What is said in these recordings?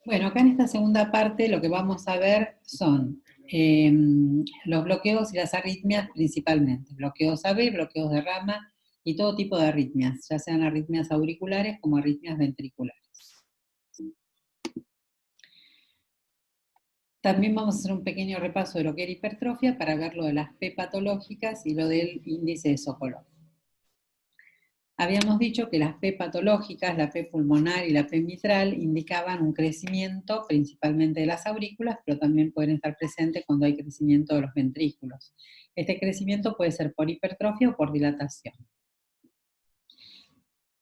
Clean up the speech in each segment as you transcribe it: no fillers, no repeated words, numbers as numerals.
Bueno, acá en esta segunda parte lo que vamos a ver son los bloqueos y las arritmias principalmente. Bloqueos AB, bloqueos de rama y todo tipo de arritmias, ya sean arritmias auriculares como arritmias ventriculares. También vamos a hacer un pequeño repaso de lo que era hipertrofia para ver lo de las P patológicas y lo del índice de Sokolov. Habíamos dicho que las P patológicas, la P pulmonar y la P mitral, indicaban un crecimiento principalmente de las aurículas, pero también pueden estar presentes cuando hay crecimiento de los ventrículos. Este crecimiento puede ser por hipertrofia o por dilatación.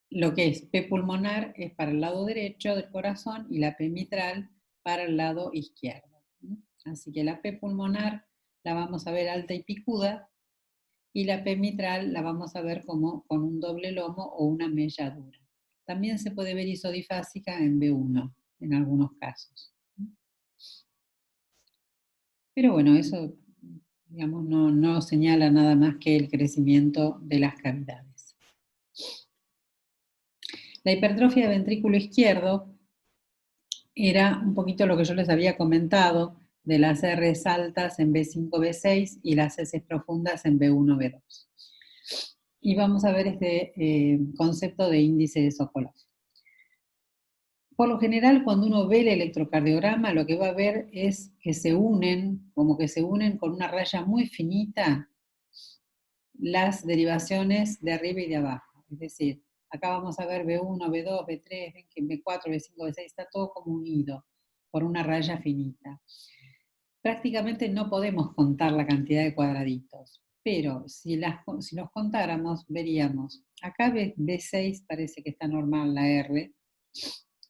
Lo que es P pulmonar es para el lado derecho del corazón y la P mitral para el lado izquierdo. Así que la P pulmonar la vamos a ver alta y picuda, y la P mitral la vamos a ver como con un doble lomo o una melladura. También se puede ver isodifásica en B1 en algunos casos. Pero bueno, eso digamos, no señala nada más que el crecimiento de las cavidades. La hipertrofia de ventrículo izquierdo era un poquito lo que yo les había comentado de las R's altas en B5, B6 y las S profundas en B1, B2. Y vamos a ver este concepto de índice de Sokolov. Por lo general, cuando uno ve el electrocardiograma, lo que va a ver es que se unen, como que se unen con una raya muy finita las derivaciones de arriba y de abajo. Es decir, acá vamos a ver B1, B2, B3, B4, B5, B6, está todo como unido por una raya finita. Prácticamente no podemos contar la cantidad de cuadraditos, pero si los contáramos, veríamos, acá B6 parece que está normal la R,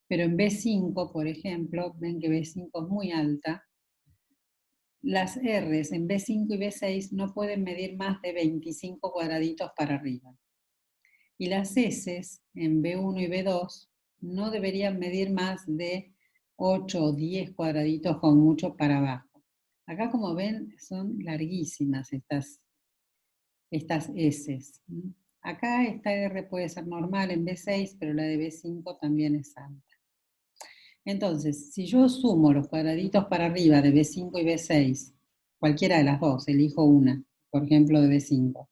pero en B5, por ejemplo, ven que B5 es muy alta, las R's en B5 y B6 no pueden medir más de 25 cuadraditos para arriba. Y las S's en B1 y B2 no deberían medir más de 8 o 10 cuadraditos con mucho para abajo. Acá, como ven, son larguísimas estas S's. Acá esta R puede ser normal en B6, pero la de B5 también es alta. Entonces, si yo sumo los cuadraditos para arriba de B5 y B6, cualquiera de las dos, elijo una, por ejemplo de B5,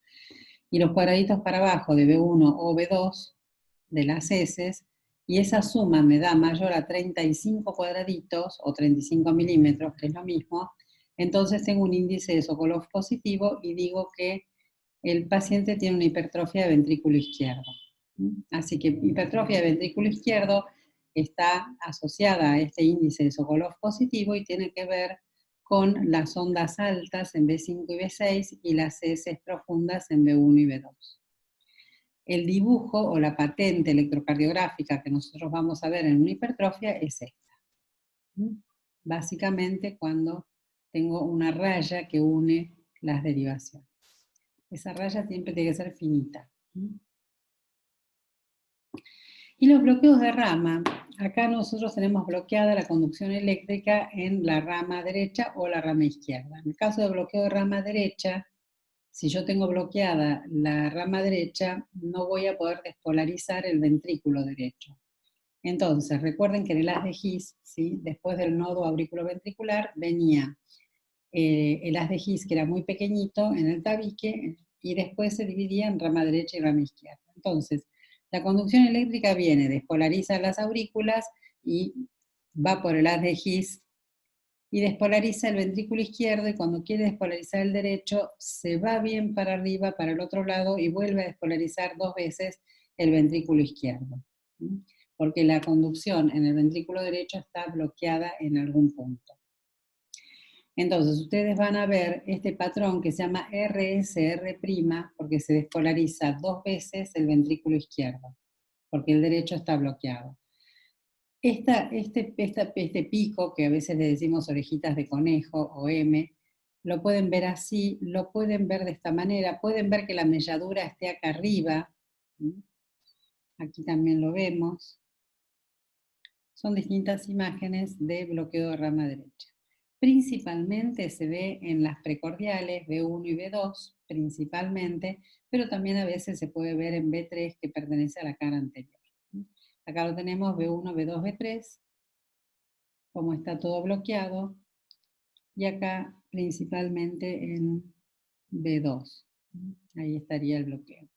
y los cuadraditos para abajo de B1 o B2 de las S, y esa suma me da mayor a 35 cuadraditos o 35 milímetros, que es lo mismo, entonces tengo un índice de Sokolov positivo y digo que el paciente tiene una hipertrofia de ventrículo izquierdo. Así que hipertrofia de ventrículo izquierdo está asociada a este índice de Sokolov positivo y tiene que ver con las ondas altas en B5 y B6 y las S profundas en B1 y B2. El dibujo o la patente electrocardiográfica que nosotros vamos a ver en una hipertrofia es esta. Básicamente cuando tengo una raya que une las derivaciones. Esa raya siempre tiene que ser finita. Y los bloqueos de rama, acá nosotros tenemos bloqueada la conducción eléctrica en la rama derecha o la rama izquierda. En el caso de bloqueo de rama derecha, si yo tengo bloqueada la rama derecha, no voy a poder despolarizar el ventrículo derecho. Entonces, recuerden que en el haz de His, ¿sí? Después del nodo auriculoventricular, venía el haz de His, que era muy pequeñito, en el tabique, y después se dividía en rama derecha y rama izquierda. Entonces, la conducción eléctrica viene, despolariza las aurículas y va por el haz de His y despolariza el ventrículo izquierdo, y cuando quiere despolarizar el derecho, se va bien para arriba, para el otro lado, y vuelve a despolarizar 2 veces el ventrículo izquierdo. Porque la conducción en el ventrículo derecho está bloqueada en algún punto. Entonces, ustedes van a ver este patrón que se llama RSR', porque se despolariza 2 veces el ventrículo izquierdo, porque el derecho está bloqueado. Este pico, que a veces le decimos orejitas de conejo o M, lo pueden ver así, lo pueden ver de esta manera, pueden ver que la melladura esté acá arriba, aquí también lo vemos. Son distintas imágenes de bloqueo de rama derecha. Principalmente se ve en las precordiales B1 y B2, principalmente, pero también a veces se puede ver en B3, que pertenece a la cara anterior. Acá lo tenemos B1, B2, B3. como está todo bloqueado, y acá principalmente en B2. Ahí estaría el bloqueo.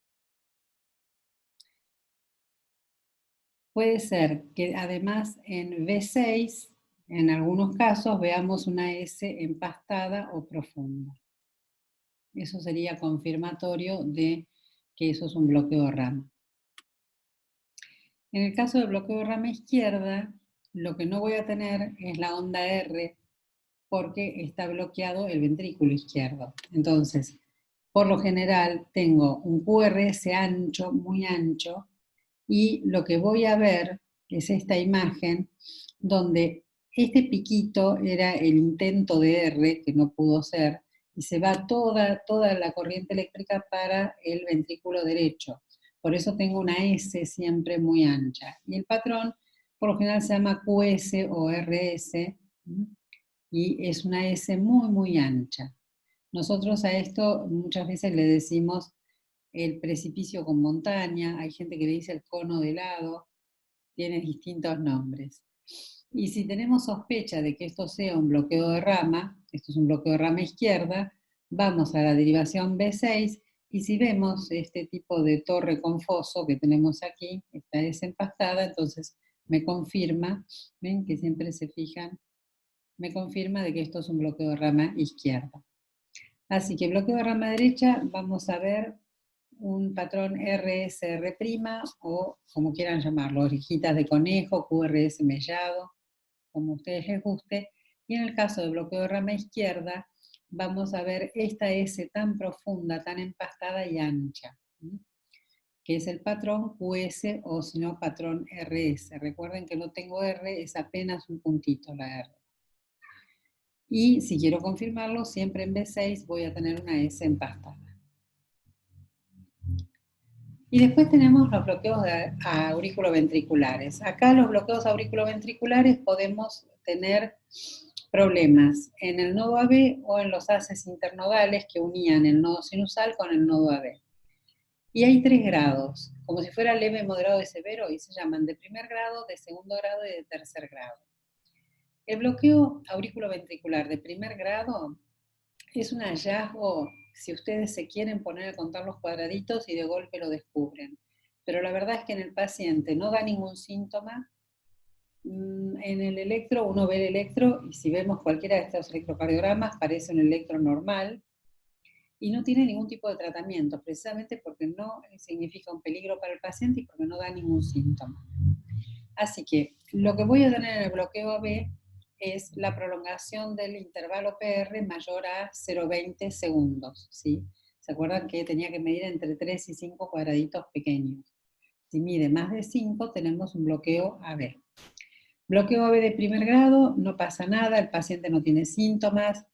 Puede ser que además en B6, en algunos casos, veamos una S empastada o profunda. Eso sería confirmatorio de que eso es un bloqueo de rama. En el caso del bloqueo de rama izquierda, lo que no voy a tener es la onda R porque está bloqueado el ventrículo izquierdo. Entonces, por lo general, tengo un QRS ancho, muy ancho, y lo que voy a ver es esta imagen donde este piquito era el intento de R, que no pudo ser, y se va toda la corriente eléctrica para el ventrículo derecho. Por eso tengo una S siempre muy ancha. Y el patrón, por lo general, se llama QS o RS, y es una S muy ancha. Nosotros a esto muchas veces le decimos el precipicio con montaña, hay gente que le dice el cono de helado, tiene distintos nombres. Y si tenemos sospecha de que esto sea un bloqueo de rama, esto es un bloqueo de rama izquierda, vamos a la derivación B6 y si vemos este tipo de torre con foso que tenemos aquí, esta desempastada, entonces me confirma, ven que siempre se fijan, me confirma de que esto es un bloqueo de rama izquierda. Así que bloqueo de rama derecha, vamos a ver un patrón RSR' o como quieran llamarlo, orejitas de conejo, QRS mellado, como a ustedes les guste. Y en el caso de bloqueo de rama izquierda, vamos a ver esta S tan profunda, tan empastada y ancha, que es el patrón QS o si no patrón RS. Recuerden que no tengo R, es apenas un puntito la R. Y si quiero confirmarlo, siempre en B6 voy a tener una S empastada. Y después tenemos los bloqueos auriculoventriculares. Acá los bloqueos auriculoventriculares podemos tener problemas en el nodo AB o en los haces internodales que unían el nodo sinusal con el nodo AB. Y hay 3 grados, como si fuera leve, moderado y severo, y se llaman de primer grado, de segundo grado y de tercer grado. El bloqueo auriculoventricular de primer grado es un hallazgo si ustedes se quieren poner a contar los cuadraditos y de golpe lo descubren. Pero la verdad es que en el paciente no da ningún síntoma. En el electro, uno ve el electro y si vemos cualquiera de estos electrocardiogramas parece un electro normal y no tiene ningún tipo de tratamiento, precisamente porque no significa un peligro para el paciente y porque no da ningún síntoma. Así que lo que voy a tener en el bloqueo AB es la prolongación del intervalo PR mayor a 0,20 segundos, ¿sí? ¿Se acuerdan que tenía que medir entre 3 y 5 cuadraditos pequeños? Si mide más de 5, tenemos un bloqueo AB. Bloqueo AB de primer grado, no pasa nada, el paciente no tiene síntomas,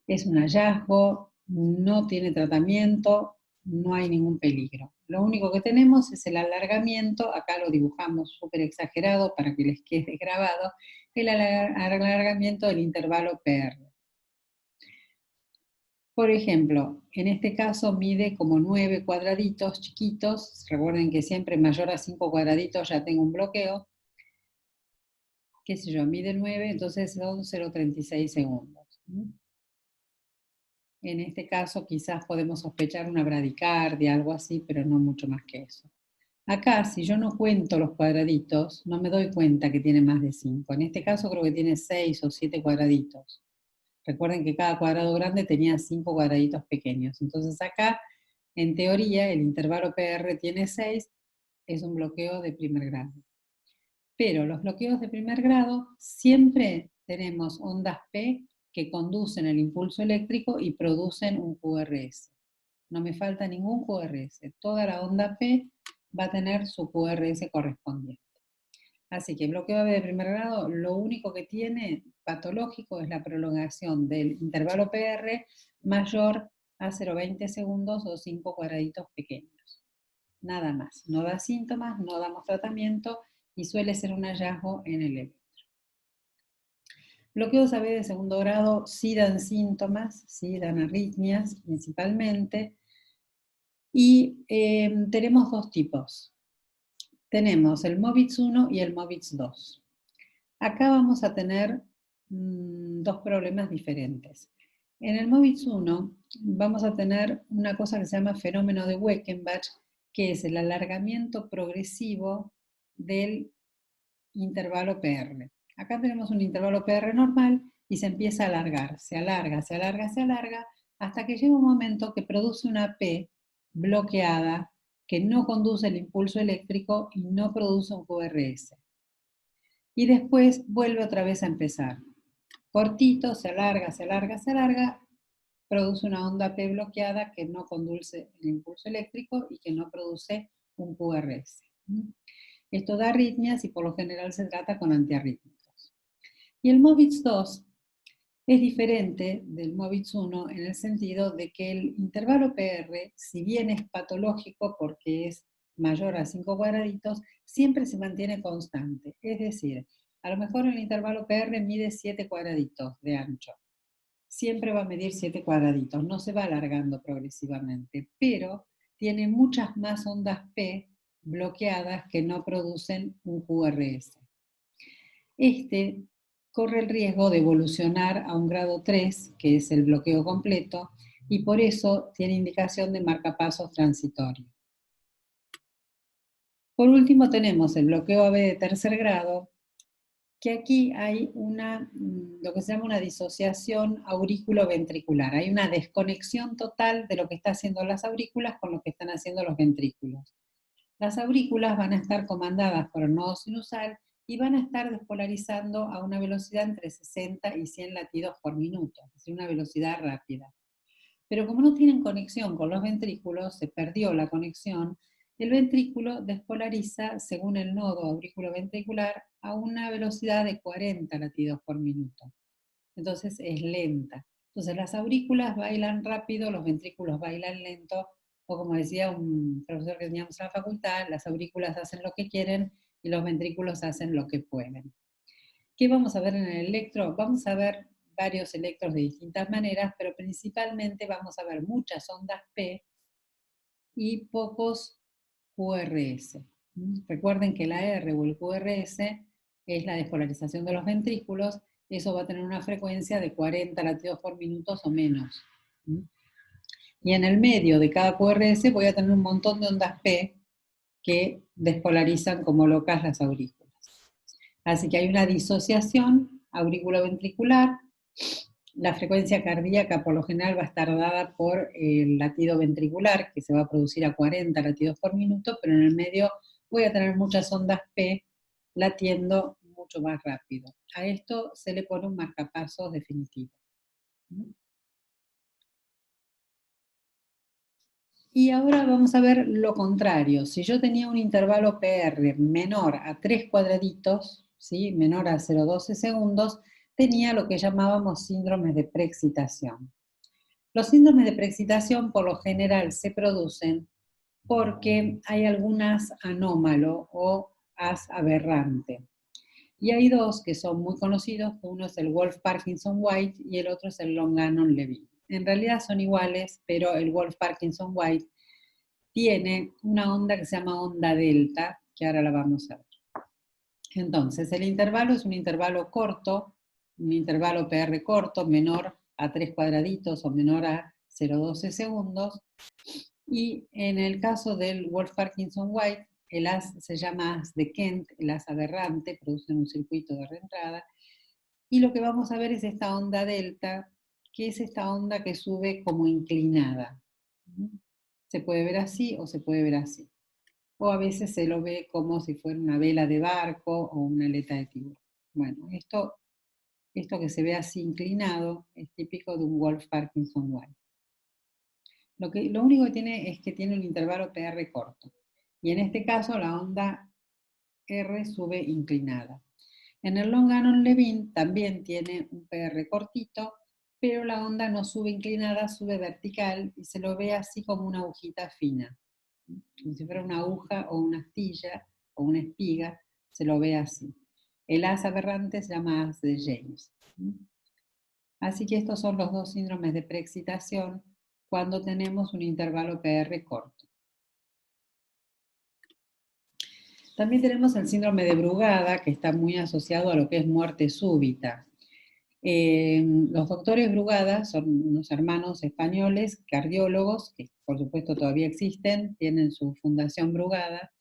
es un hallazgo, no tiene tratamiento, no hay ningún peligro. Lo único que tenemos es el alargamiento, acá lo dibujamos súper exagerado para que les quede grabado, el alargamiento del intervalo PR. Por ejemplo, en este caso mide como 9 cuadraditos chiquitos, recuerden que siempre mayor a 5 cuadraditos ya tengo un bloqueo, qué sé yo, mide 9, entonces son 0,36 segundos. En este caso quizás podemos sospechar una bradicardia, algo así, pero no mucho más que eso. Acá, si yo no cuento los cuadraditos, no me doy cuenta que tiene más de 5. En este caso creo que tiene 6 o 7 cuadraditos. Recuerden que cada cuadrado grande tenía 5 cuadraditos pequeños. Entonces acá, en teoría, el intervalo PR tiene 6, es un bloqueo de primer grado. Pero los bloqueos de primer grado siempre tenemos ondas P que conducen el impulso eléctrico y producen un QRS. No me falta ningún QRS. Toda la onda P va a tener su QRS correspondiente. Así que bloqueo de primer grado, lo único que tiene patológico es la prolongación del intervalo PR mayor a 0,20 segundos o 5 cuadraditos pequeños. Nada más. No da síntomas, no damos tratamiento y suele ser un hallazgo en el electro. Bloqueos AB de segundo grado sí dan síntomas, sí dan arritmias principalmente, y tenemos 2 tipos. Tenemos el MOVITS 1 y el MOVITS 2. Acá vamos a tener dos problemas diferentes. En el MOVIX 1 vamos a tener una cosa que se llama fenómeno de Weichenbach, que es el alargamiento progresivo del intervalo PR. Acá tenemos un intervalo PR normal y se empieza a alargar, se alarga, se alarga, se alarga, hasta que llega un momento que produce una P bloqueada que no conduce el impulso eléctrico y no produce un QRS. Y después vuelve otra vez a empezar. Cortito, se alarga, se alarga, se alarga, produce una onda P bloqueada que no conduce el impulso eléctrico y que no produce un QRS. Esto da arritmias y por lo general se trata con antiarrítmicos. Y el MOVIX 2 es diferente del MOVIX 1 en el sentido de que el intervalo PR, si bien es patológico porque es mayor a 5 cuadraditos, siempre se mantiene constante. Es decir, a lo mejor el intervalo PR mide 7 cuadraditos de ancho. Siempre va a medir 7 cuadraditos, no se va alargando progresivamente, pero tiene muchas más ondas P bloqueadas que no producen un QRS. Este corre el riesgo de evolucionar a un grado 3, que es el bloqueo completo, y por eso tiene indicación de marcapasos transitorio. Por último tenemos el bloqueo AB de tercer grado, que aquí hay lo que se llama una disociación aurículo-ventricular. Hay una desconexión total de lo que están haciendo las aurículas con lo que están haciendo los ventrículos. Las aurículas van a estar comandadas por el nodo sinusal y van a estar despolarizando a una velocidad entre 60 y 100 latidos por minuto, es decir, una velocidad rápida. Pero como no tienen conexión con los ventrículos, se perdió la conexión, el ventrículo despolariza según el nodo auriculoventricular a una velocidad de 40 latidos por minuto. Entonces es lenta. Entonces las aurículas bailan rápido, los ventrículos bailan lento, o como decía un profesor que teníamos en la facultad, las aurículas hacen lo que quieren y los ventrículos hacen lo que pueden. ¿Qué vamos a ver en el electro? Vamos a ver varios electros de distintas maneras, pero principalmente vamos a ver muchas ondas P y pocos QRS. Recuerden que la R o el QRS es la despolarización de los ventrículos, eso va a tener una frecuencia de 40 latidos por minuto o menos. Y en el medio de cada QRS voy a tener un montón de ondas P que despolarizan como locas las aurículas. Así que hay una disociación auriculoventricular. La frecuencia cardíaca por lo general va a estar dada por el latido ventricular, que se va a producir a 40 latidos por minuto, pero en el medio voy a tener muchas ondas P latiendo mucho más rápido. A esto se le pone un marcapasos definitivo. Y ahora vamos a ver lo contrario. Si yo tenía un intervalo PR menor a 3 cuadraditos, ¿sí? Menor a 0,12 segundos, tenía lo que llamábamos síndromes de preexcitación. Los síndromes de preexcitación por lo general se producen porque hay algunas anómalo o as aberrante. Y hay dos que son muy conocidos, uno es el Wolff-Parkinson-White y el otro es el Longanon-Levin. En realidad son iguales, pero el Wolff-Parkinson-White tiene una onda que se llama onda delta, que ahora la vamos a ver. Entonces, el intervalo es un intervalo corto, un intervalo PR corto, menor a 3 cuadraditos o menor a 0,12 segundos. Y en el caso del Wolff-Parkinson-White, el as se llama as de Kent, el as aberrante, produce un circuito de reentrada. Y lo que vamos a ver es esta onda delta, que es esta onda que sube como inclinada. Se puede ver así o se puede ver así. O a veces se lo ve como si fuera una vela de barco o una aleta de tiburón. Bueno, esto que se ve así inclinado es típico de un Wolff-Parkinson-White. Lo único que tiene es que tiene un intervalo PR corto. Y en este caso la onda R sube inclinada. En el Longanon-Levin también tiene un PR cortito, pero la onda no sube inclinada, sube vertical y se lo ve así como una agujita fina. Como si fuera una aguja o una astilla o una espiga, se lo ve así. El as aberrante se llama as de James. Así que estos son los dos síndromes de preexcitación cuando tenemos un intervalo PR corto. También tenemos el síndrome de Brugada, que está muy asociado a lo que es muerte súbita. Los doctores Brugada son unos hermanos españoles, cardiólogos, que por supuesto todavía existen, tienen su fundación Brugada,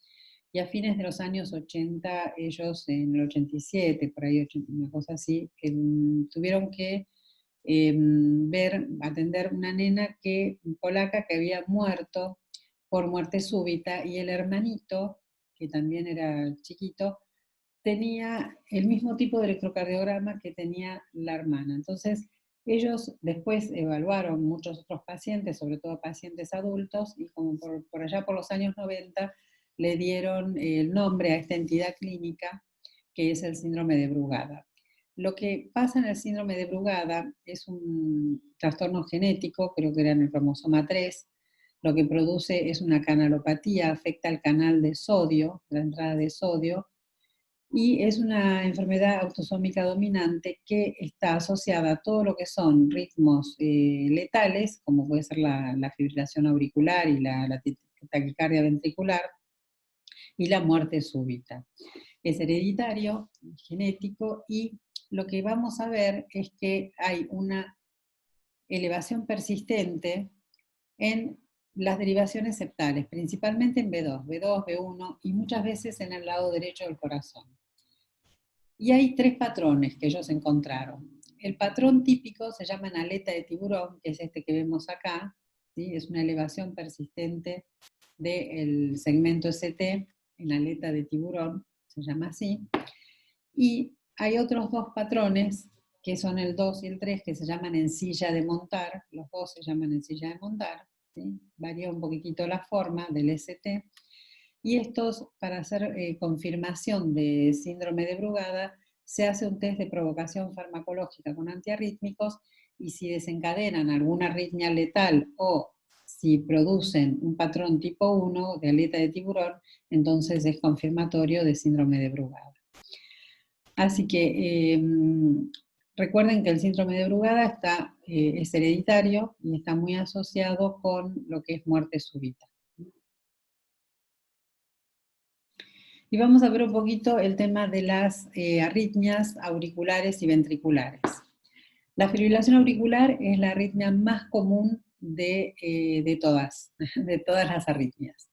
y a fines de los años 80, ellos en el 87, por ahí una cosa así, tuvieron que atender una nena polaca que había muerto por muerte súbita, y el hermanito, que también era chiquito, tenía el mismo tipo de electrocardiograma que tenía la hermana. Entonces, ellos después evaluaron muchos otros pacientes, sobre todo pacientes adultos, y como por allá por los años 90 le dieron el nombre a esta entidad clínica, que es el síndrome de Brugada. Lo que pasa en el síndrome de Brugada es un trastorno genético, creo que era en el cromosoma 3, lo que produce es una canalopatía, afecta al canal de sodio, la entrada de sodio, y es una enfermedad autosómica dominante que está asociada a todo lo que son ritmos letales, como puede ser la fibrilación auricular y la taquicardia ventricular, y la muerte súbita. Es hereditario, genético, y lo que vamos a ver es que hay una elevación persistente en las derivaciones septales, principalmente en B2, B2, B1 y muchas veces en el lado derecho del corazón. Y hay tres patrones que ellos encontraron. El patrón típico se llama en aleta de tiburón, que es este que vemos acá, ¿sí? Es una elevación persistente del segmento ST en aleta de tiburón, se llama así. Y hay otros dos patrones, que son el 2 y el 3, que se llaman en silla de montar, los dos se llaman en silla de montar, ¿sí? Varía un poquitito la forma del ST, y estos, para hacer confirmación de síndrome de Brugada, se hace un test de provocación farmacológica con antiarrítmicos, y si desencadenan alguna arritmia letal o si producen un patrón tipo 1 de aleta de tiburón, entonces es confirmatorio de síndrome de Brugada. Así que recuerden que el síndrome de Brugada es hereditario y está muy asociado con lo que es muerte súbita. Y vamos a ver un poquito el tema de las arritmias auriculares y ventriculares. La fibrilación auricular es la arritmia más común de todas las arritmias.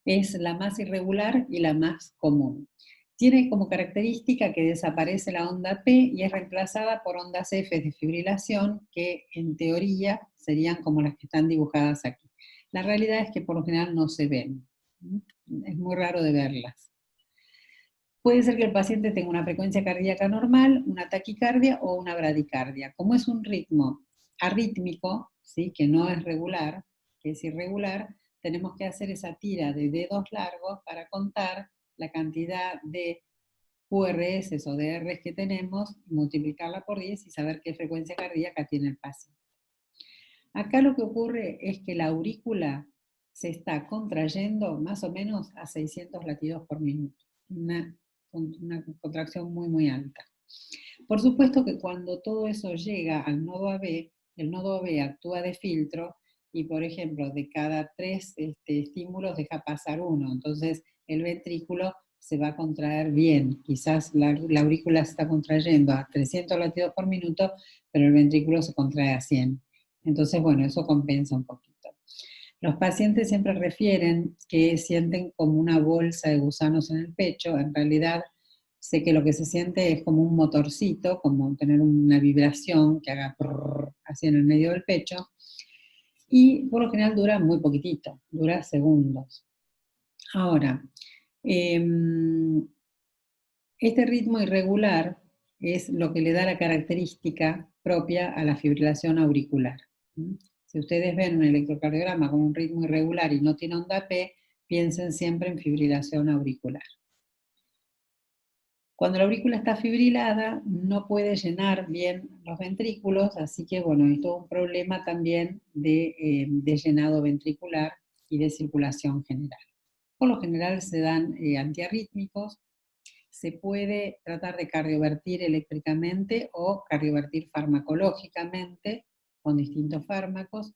Es la más irregular y la más común. Tiene como característica que desaparece la onda P y es reemplazada por ondas F de fibrilación, que en teoría serían como las que están dibujadas aquí. La realidad es que por lo general no se ven. Es muy raro de verlas. Puede ser que el paciente tenga una frecuencia cardíaca normal, una taquicardia o una bradicardia. Como es un ritmo arrítmico, ¿sí? Que no es regular, que es irregular, tenemos que hacer esa tira de dedos largos para contar la cantidad de QRS o DRs que tenemos, multiplicarla por 10 y saber qué frecuencia cardíaca tiene el paciente. Acá lo que ocurre es que la aurícula se está contrayendo más o menos a 600 latidos por minuto. Una contracción muy, muy alta. Por supuesto que cuando todo eso llega al nodo AB, el nodo AB actúa de filtro y, por ejemplo, de cada 3 estímulos deja pasar uno. Entonces, el ventrículo se va a contraer bien. Quizás la aurícula se está contrayendo a 300 latidos por minuto, pero el ventrículo se contrae a 100. Entonces, bueno, eso compensa un poquito. Los pacientes siempre refieren que sienten como una bolsa de gusanos en el pecho. En realidad, sé que lo que se siente es como un motorcito, como tener una vibración que haga así en el medio del pecho. Y por lo general dura muy poquitito, dura segundos. Ahora, este ritmo irregular es lo que le da la característica propia a la fibrilación auricular. Si ustedes ven un electrocardiograma con un ritmo irregular y no tiene onda P, piensen siempre en fibrilación auricular. Cuando la aurícula está fibrilada, no puede llenar bien los ventrículos, así que bueno, hay todo un problema también de llenado ventricular y de circulación general. Por lo general se dan antiarrítmicos. Se puede tratar de cardiovertir eléctricamente o cardiovertir farmacológicamente con distintos fármacos.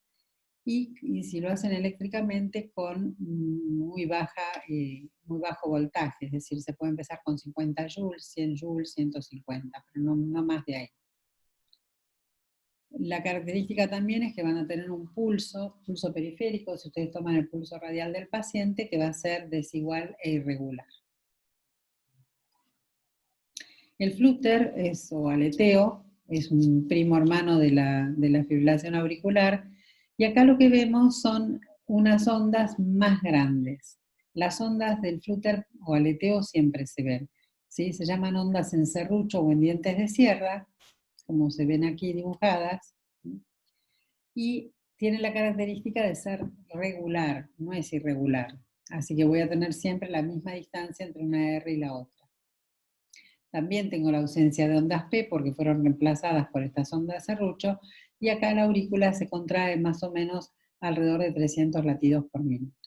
y si lo hacen eléctricamente con muy bajo voltaje, es decir, se puede empezar con 50 joules, 100 joules, 150, pero no más de ahí. La característica también es que van a tener un pulso periférico, si ustedes toman el pulso radial del paciente, que va a ser desigual e irregular. El flúter o aleteo es un primo hermano de la fibrilación auricular, y acá lo que vemos son unas ondas más grandes. Las ondas del flúter o aleteo siempre se ven, ¿sí? Se llaman ondas en serrucho o en dientes de sierra, como se ven aquí dibujadas, ¿sí? Y tiene la característica de ser regular, no es irregular. Así que voy a tener siempre la misma distancia entre una R y la otra. También tengo la ausencia de ondas P porque fueron reemplazadas por estas ondas de serrucho, y acá la aurícula se contrae más o menos alrededor de 300 latidos por minuto.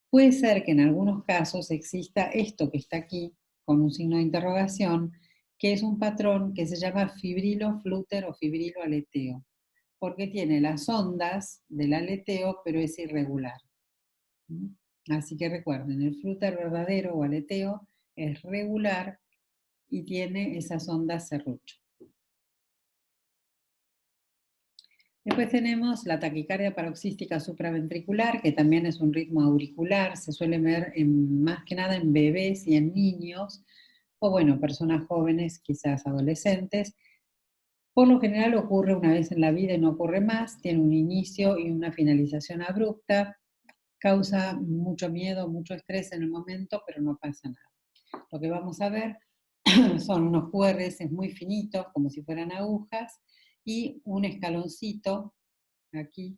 Puede ser que en algunos casos exista esto que está aquí, con un signo de interrogación, que es un patrón que se llama fibrilo flúter o fibrilo aleteo, porque tiene las ondas del aleteo, pero es irregular. Así que recuerden, el flúter verdadero o aleteo es regular y tiene esas ondas serrucho. Después tenemos la taquicardia paroxística supraventricular, que también es un ritmo auricular, se suele ver más que nada en bebés y en niños, o bueno, personas jóvenes, quizás adolescentes. Por lo general ocurre una vez en la vida y no ocurre más, tiene un inicio y una finalización abrupta, causa mucho miedo, mucho estrés en el momento, pero no pasa nada. Lo que vamos a ver son unos QRS muy finitos, como si fueran agujas, y un escaloncito aquí,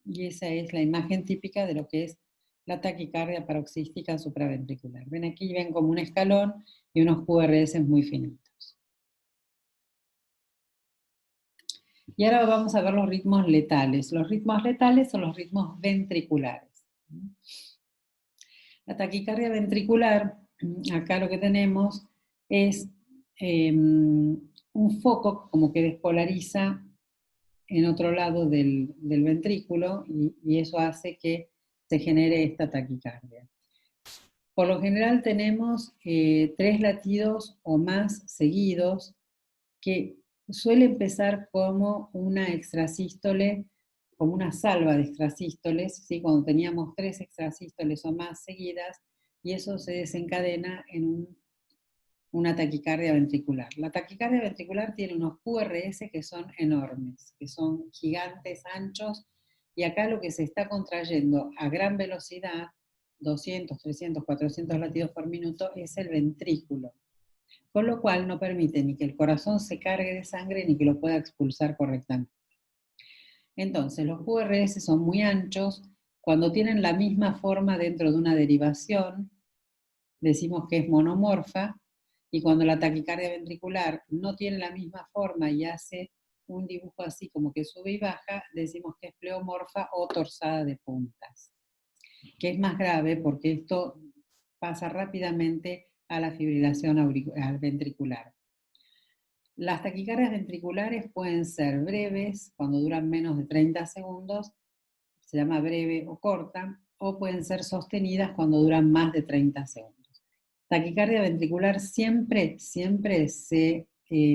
y esa es la imagen típica de lo que es la taquicardia paroxística supraventricular. Ven aquí, ven como un escalón y unos QRS muy finitos. Y ahora vamos a ver los ritmos letales. Los ritmos letales son los ritmos ventriculares. La taquicardia ventricular, acá lo que tenemos es un foco como que despolariza en otro lado del ventrículo, y eso hace que se genere esta taquicardia. Por lo general tenemos 3 latidos o más seguidos, que suele empezar como una extrasístole, como una salva de extrasístoles, ¿sí? Cuando teníamos 3 extrasístoles o más seguidas, y eso se desencadena en una taquicardia ventricular. La taquicardia ventricular tiene unos QRS que son enormes, que son gigantes, anchos, y acá lo que se está contrayendo a gran velocidad, 200, 300, 400 latidos por minuto, es el ventrículo, con lo cual no permite ni que el corazón se cargue de sangre ni que lo pueda expulsar correctamente. Entonces, los QRS son muy anchos. Cuando tienen la misma forma dentro de una derivación, decimos que es monomorfa, y cuando la taquicardia ventricular no tiene la misma forma y hace un dibujo así como que sube y baja, decimos que es pleomorfa o torsada de puntas, que es más grave porque esto pasa rápidamente a la fibrilación ventricular. Las taquicardias ventriculares pueden ser breves, cuando duran menos de 30 segundos, se llama breve o corta, o pueden ser sostenidas cuando duran más de 30 segundos. Taquicardia ventricular siempre se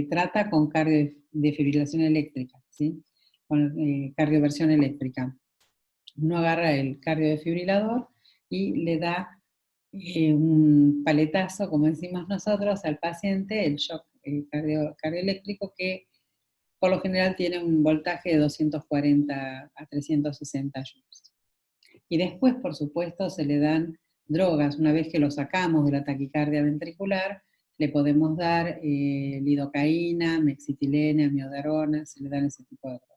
trata con cardiodefibrilación eléctrica, ¿sí? Con cardioversión eléctrica. Uno agarra el cardiodefibrilador y le da un paletazo, como decimos nosotros, al paciente, el shock cardioeléctrico, que por lo general tiene un voltaje de 240 a 360 joules. Y después, por supuesto, se le dan drogas. Una vez que lo sacamos de la taquicardia ventricular, le podemos dar lidocaína, mexitilena, amiodarona, se le dan ese tipo de drogas.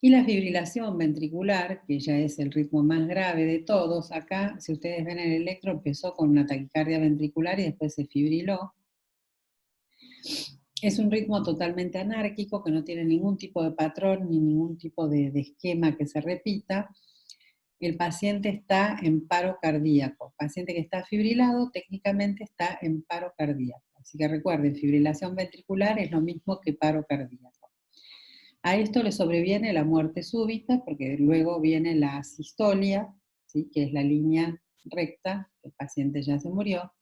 Y la fibrilación ventricular, que ya es el ritmo más grave de todos, acá, si ustedes ven el electro, empezó con una taquicardia ventricular y después se fibriló. Es un ritmo totalmente anárquico, que no tiene ningún tipo de patrón ni ningún tipo de esquema que se repita. El paciente está en paro cardíaco. El paciente que está fibrilado técnicamente está en paro cardíaco. Así que recuerden, fibrilación ventricular es lo mismo que paro cardíaco. A esto le sobreviene la muerte súbita, porque luego viene la sistolia, ¿sí? Que es la línea recta, el paciente ya se murió,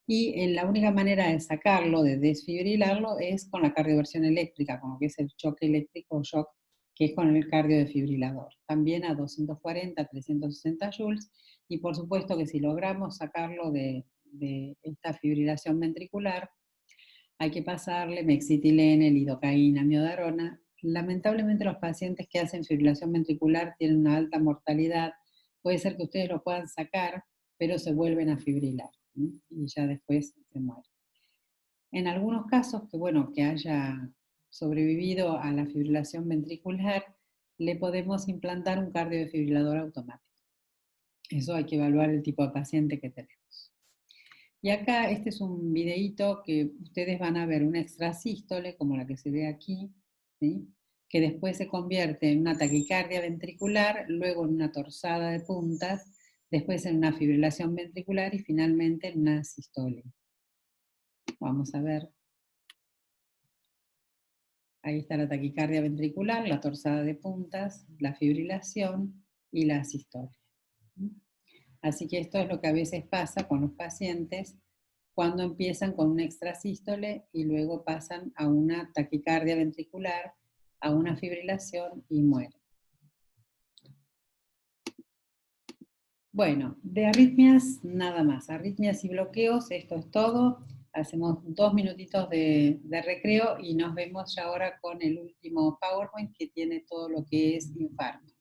y la única manera de sacarlo, de desfibrilarlo, es con la cardioversión eléctrica, con lo que es el choque eléctrico o shock, que es con el cardiodefibrilador. También a 240, 360 joules, y por supuesto que si logramos sacarlo de esta fibrilación ventricular, hay que pasarle mexitilene, lidocaína, miodarona. Lamentablemente los pacientes que hacen fibrilación ventricular tienen una alta mortalidad. Puede ser que ustedes lo puedan sacar, pero se vuelven a fibrilar, ¿sí? Y ya después se mueren. En algunos casos, que haya sobrevivido a la fibrilación ventricular, le podemos implantar un cardiodefibrilador automático. Eso hay que evaluar el tipo de paciente que tenemos. Y acá este es un videíto que ustedes van a ver una extrasístole, como la que se ve aquí, ¿sí? Que después se convierte en una taquicardia ventricular, luego en una torsada de puntas, después en una fibrilación ventricular y finalmente en una sistolia. Vamos a ver. Ahí está la taquicardia ventricular, la torsada de puntas, la fibrilación y la sistolia. Así que esto es lo que a veces pasa con los pacientes cuando empiezan con una extrasístole y luego pasan a una taquicardia ventricular, a una fibrilación y mueren. Bueno, de arritmias nada más. Arritmias y bloqueos, esto es todo. Hacemos 2 minutitos de recreo y nos vemos ya ahora con el último PowerPoint que tiene todo lo que es infarto.